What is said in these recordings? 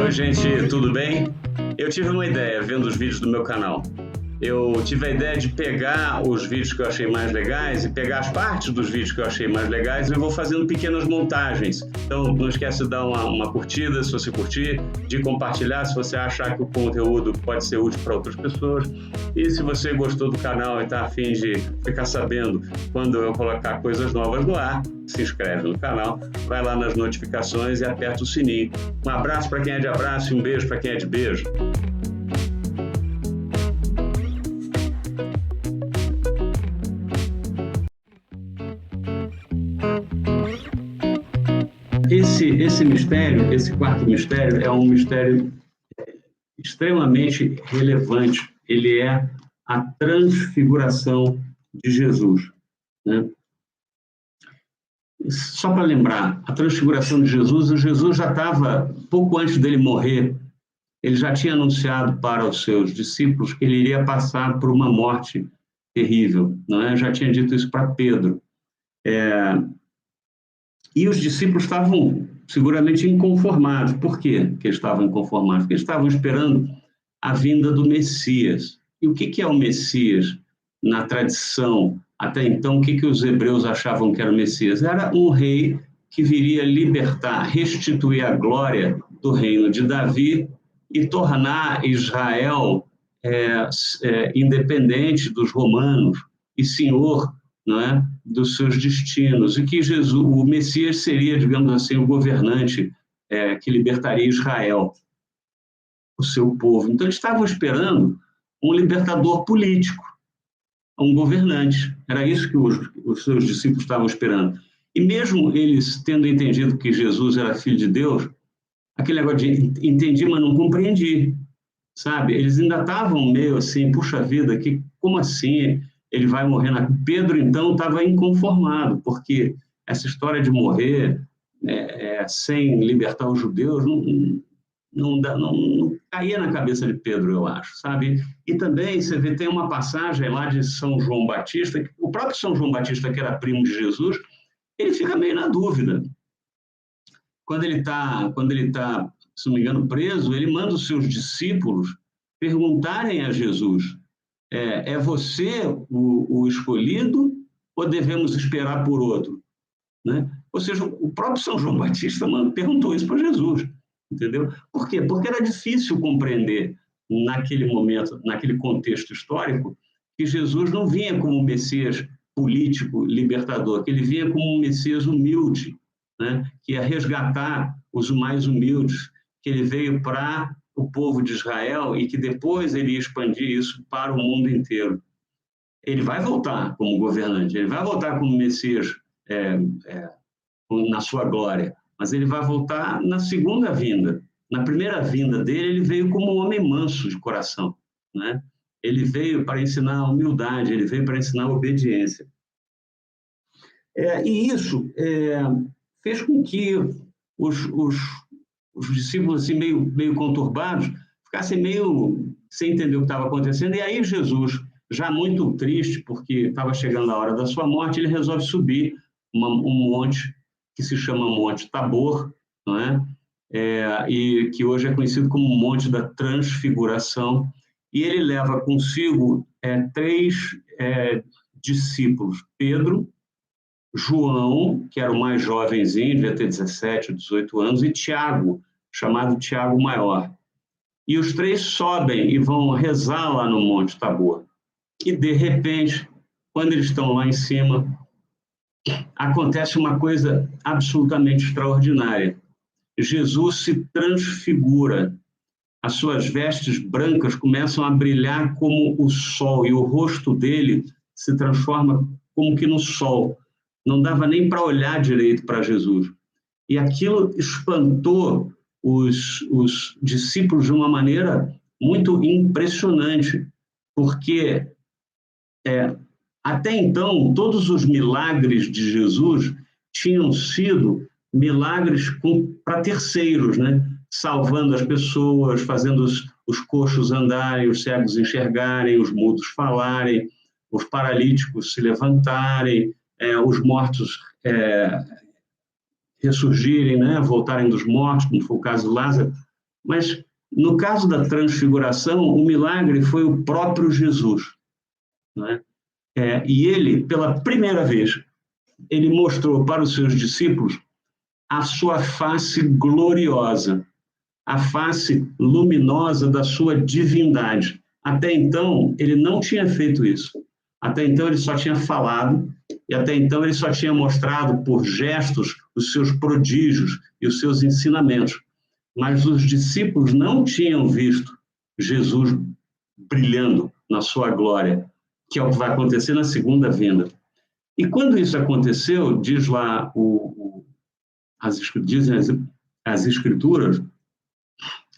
Oi, gente, tudo bem? Eu tive uma ideia vendo os vídeos do meu canal. Eu tive a ideia de pegar os vídeos que eu achei mais legais e pegar as partes dos vídeos que eu achei mais legais e vou fazendo pequenas montagens. Então, não esquece de dar uma curtida, se você curtir, de compartilhar se você achar que o conteúdo pode ser útil para outras pessoas. E se você gostou do canal e está a fim de ficar sabendo quando eu colocar coisas novas no ar, se inscreve no canal, vai lá nas notificações e aperta o sininho. Um abraço para quem é de abraço e um beijo para quem é de beijo. Esse mistério, esse quarto mistério, é um mistério extremamente relevante. Ele é a transfiguração de Jesus, né? Só para lembrar, a transfiguração de Jesus, o Jesus já estava, pouco antes dele morrer, ele já tinha anunciado para os seus discípulos que ele iria passar por uma morte terrível, não é? Já tinha dito isso para Pedro. E os discípulos estavam seguramente inconformados. Por quê que eles estavam inconformados? Porque eles estavam esperando a vinda do Messias. E o que é o Messias? Na tradição, até então, o que os hebreus achavam que era o Messias? Era um rei que viria libertar, restituir a glória do reino de Davi e tornar Israel independente dos romanos e senhor, não é, dos seus destinos, e que Jesus, o Messias seria, digamos assim, o governante que libertaria Israel, o seu povo. Então, eles estavam esperando um libertador político, um governante. Era isso que os seus discípulos estavam esperando. E mesmo eles tendo entendido que Jesus era filho de Deus, aquele negócio de entendi, mas não compreendi, sabe? Eles ainda estavam meio assim, puxa vida, como assim ele vai morrer? Pedro, então, estava inconformado, porque essa história de morrer sem libertar os judeus não caía na cabeça de Pedro, eu acho, sabe? E também, você vê, tem uma passagem lá de São João Batista, que o próprio São João Batista, que era primo de Jesus, ele fica meio na dúvida. Quando ele tá, se não me engano, preso, ele manda os seus discípulos perguntarem a Jesus: é você o escolhido ou devemos esperar por outro? Né? Ou seja, o próprio São João Batista perguntou isso para Jesus, entendeu? Por quê? Porque era difícil compreender naquele momento, naquele contexto histórico, que Jesus não vinha como um Messias político, libertador, que ele vinha como um Messias humilde, né? Que ia resgatar os mais humildes, que ele veio para o povo de Israel e que depois ele ia expandir isso para o mundo inteiro. Ele vai voltar como governante, ele vai voltar como Messias na sua glória, mas ele vai voltar na segunda vinda. Na primeira vinda dele, ele veio como um homem manso de coração, né? Ele veio para ensinar a humildade, ele veio para ensinar a obediência. E isso fez com que os discípulos, assim, meio conturbados, ficassem meio sem entender o que estava acontecendo. E aí Jesus, já muito triste, porque estava chegando a hora da sua morte, ele resolve subir um monte que se chama Monte Tabor, não é? E que hoje é conhecido como Monte da Transfiguração, e ele leva consigo 3 discípulos: Pedro, João, que era o mais jovenzinho, devia ter 17, 18 anos, e Tiago, chamado Tiago Maior. E os 3 sobem e vão rezar lá no Monte Tabor. E, de repente, quando eles estão lá em cima, acontece uma coisa absolutamente extraordinária. Jesus se transfigura. As suas vestes brancas começam a brilhar como o sol, e o rosto dele se transforma como que no sol. Não dava nem para olhar direito para Jesus. E aquilo espantou os discípulos de uma maneira muito impressionante, porque até então todos os milagres de Jesus tinham sido milagres para terceiros, né? Salvando as pessoas, fazendo os coxos andarem, os cegos enxergarem, os mudos falarem, os paralíticos se levantarem, os mortos ressurgirem, né, voltarem dos mortos, como foi o caso de Lázaro, mas no caso da transfiguração, o milagre foi o próprio Jesus, né? E ele, pela primeira vez, ele mostrou para os seus discípulos a sua face gloriosa, a face luminosa da sua divindade. Até então, ele não tinha feito isso. Até então, ele só tinha falado, e até então, ele só tinha mostrado por gestos os seus prodígios e os seus ensinamentos. Mas os discípulos não tinham visto Jesus brilhando na sua glória, que é o que vai acontecer na segunda vinda. E quando isso aconteceu, diz lá dizem as Escrituras,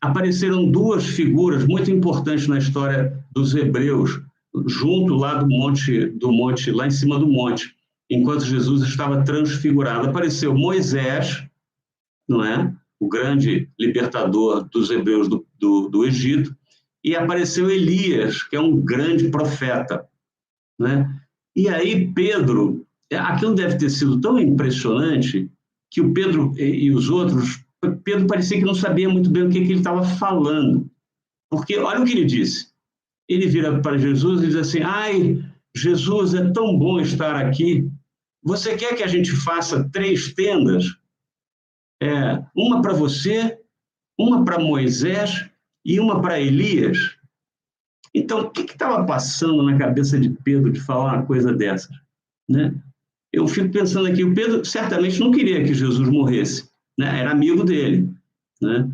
apareceram duas figuras muito importantes na história dos hebreus, junto lá do monte, lá em cima do monte, enquanto Jesus estava transfigurado. Apareceu Moisés, não é? O grande libertador dos hebreus do Egito, e apareceu Elias, que é um grande profeta, né? E aí Pedro, aquilo deve ter sido tão impressionante que o Pedro e os outros, Pedro parecia que não sabia muito bem o que ele estava falando, porque olha o que ele disse. Ele vira para Jesus e diz assim: ai, Jesus, é tão bom estar aqui. Você quer que a gente faça 3 tendas? Uma para você, uma para Moisés e uma para Elias? Então, o que estava passando na cabeça de Pedro de falar uma coisa dessas, né? Eu fico pensando aqui, o Pedro certamente não queria que Jesus morresse, né? Era amigo dele, né?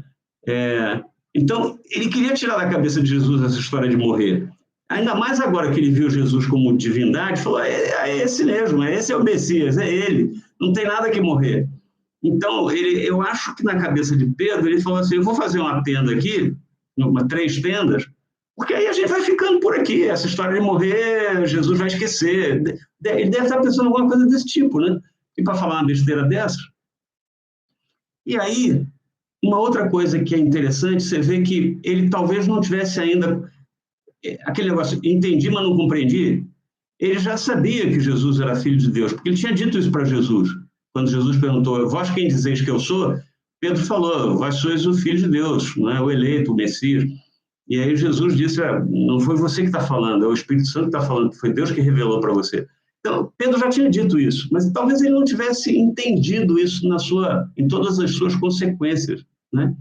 Então, ele queria tirar da cabeça de Jesus essa história de morrer. Ainda mais agora que ele viu Jesus como divindade, falou: é esse mesmo, esse é o Messias, é ele, não tem nada que morrer. Então, eu acho que na cabeça de Pedro, ele falou assim: eu vou fazer uma tenda aqui, 3 tendas, porque aí a gente vai ficando por aqui. Essa história de morrer, Jesus vai esquecer. Ele deve estar pensando em alguma coisa desse tipo, né? E para falar uma besteira dessa. E aí, uma outra coisa que é interessante, você vê que ele talvez não tivesse ainda aquele negócio, entendi, mas não compreendi. Ele já sabia que Jesus era filho de Deus, porque ele tinha dito isso para Jesus. Quando Jesus perguntou: vós quem dizeis que eu sou? Pedro falou: vós sois o filho de Deus, não é? O eleito, o Messias. E aí Jesus disse: não foi você que está falando, é o Espírito Santo que está falando, foi Deus que revelou para você. Então, Pedro já tinha dito isso, mas talvez ele não tivesse entendido isso em todas as suas consequências, né?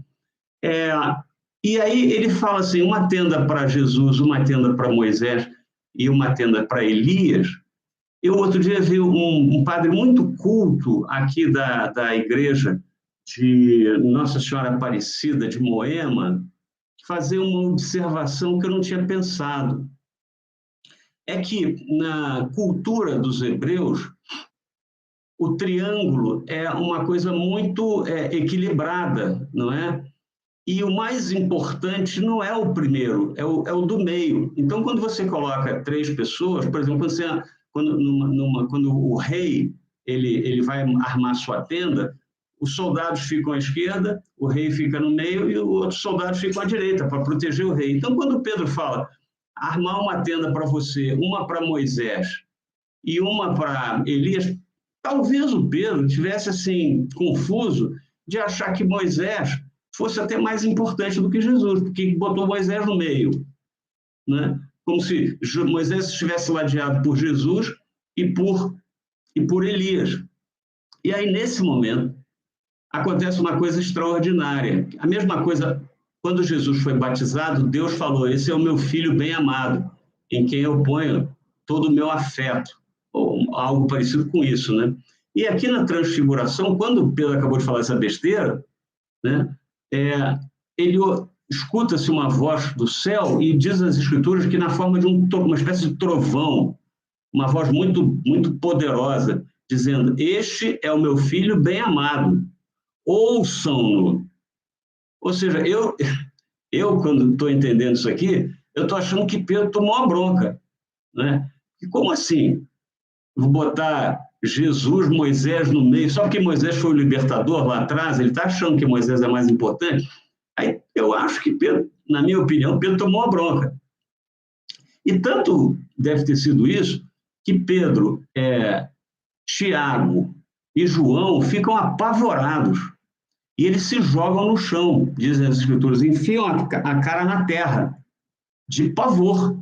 E aí ele fala assim: uma tenda para Jesus, uma tenda para Moisés e uma tenda para Elias. Eu outro dia vi um padre muito culto aqui da igreja de Nossa Senhora Aparecida de Moema fazer uma observação que eu não tinha pensado. É que na cultura dos hebreus, o triângulo é uma coisa muito equilibrada, não é? E o mais importante não é o primeiro, é o do meio. Então, quando você coloca 3 pessoas, por exemplo, quando o rei ele vai armar sua tenda, os soldados ficam à esquerda, o rei fica no meio e os outros soldados ficam à direita para proteger o rei. Então, quando Pedro fala armar uma tenda para você, uma para Moisés e uma para Elias, talvez o Pedro tivesse assim confuso de achar que Moisés fosse até mais importante do que Jesus, porque botou Moisés no meio, né? Como se Moisés estivesse ladeado por Jesus e por Elias. E aí, nesse momento, acontece uma coisa extraordinária. A mesma coisa, quando Jesus foi batizado, Deus falou: esse é o meu filho bem amado, em quem eu ponho todo o meu afeto, ou algo parecido com isso, né? E aqui na Transfiguração, quando Pedro acabou de falar essa besteira, né, ele escuta-se uma voz do céu e diz as Escrituras que na forma de uma espécie de trovão, uma voz muito, muito poderosa, dizendo: este é o meu filho bem amado, ouçam-no. Ou seja, eu quando estou entendendo isso aqui, eu estou achando que Pedro tomou uma bronca, né? E como assim? Vou botar Jesus, Moisés no meio, só porque Moisés foi o libertador lá atrás, ele está achando que Moisés é mais importante? Aí eu acho que Pedro, na minha opinião, Pedro tomou uma bronca. E tanto deve ter sido isso, que Pedro, Tiago e João ficam apavorados e eles se jogam no chão, dizem as Escrituras, enfiam a cara na terra, de pavor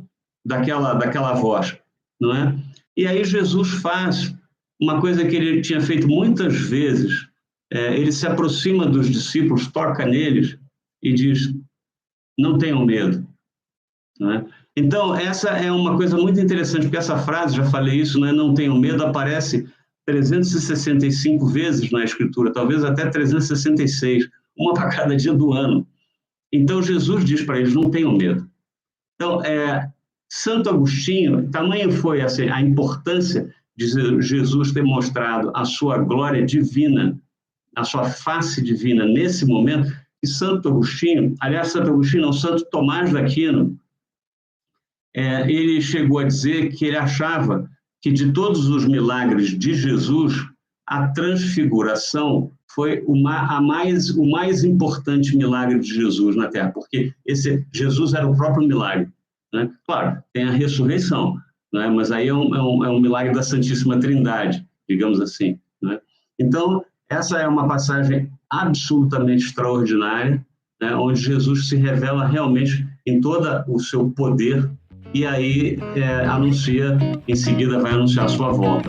daquela voz, não é? E aí Jesus faz uma coisa que ele tinha feito muitas vezes, ele se aproxima dos discípulos, toca neles e diz, não tenham medo, não é? Então, essa é uma coisa muito interessante, porque essa frase, já falei isso, né, não tenham medo, aparece 365 vezes na Escritura, talvez até 366, uma para cada dia do ano. Então, Jesus diz para eles, não tenham medo. Então, Santo Agostinho, tamanho foi assim, a importância de Jesus ter mostrado a sua glória divina, a sua face divina nesse momento, que Santo Agostinho, aliás, Santo Agostinho não, Santo Tomás de Aquino, ele chegou a dizer que ele achava que de todos os milagres de Jesus, a transfiguração foi o mais importante milagre de Jesus na Terra, porque Jesus era o próprio milagre, né? Claro, tem a ressurreição, né? Mas aí é um milagre da Santíssima Trindade, digamos assim, né? Então, essa é uma passagem absolutamente extraordinária, né? Onde Jesus se revela realmente em todo o seu poder, e aí anuncia, em seguida vai anunciar a sua volta.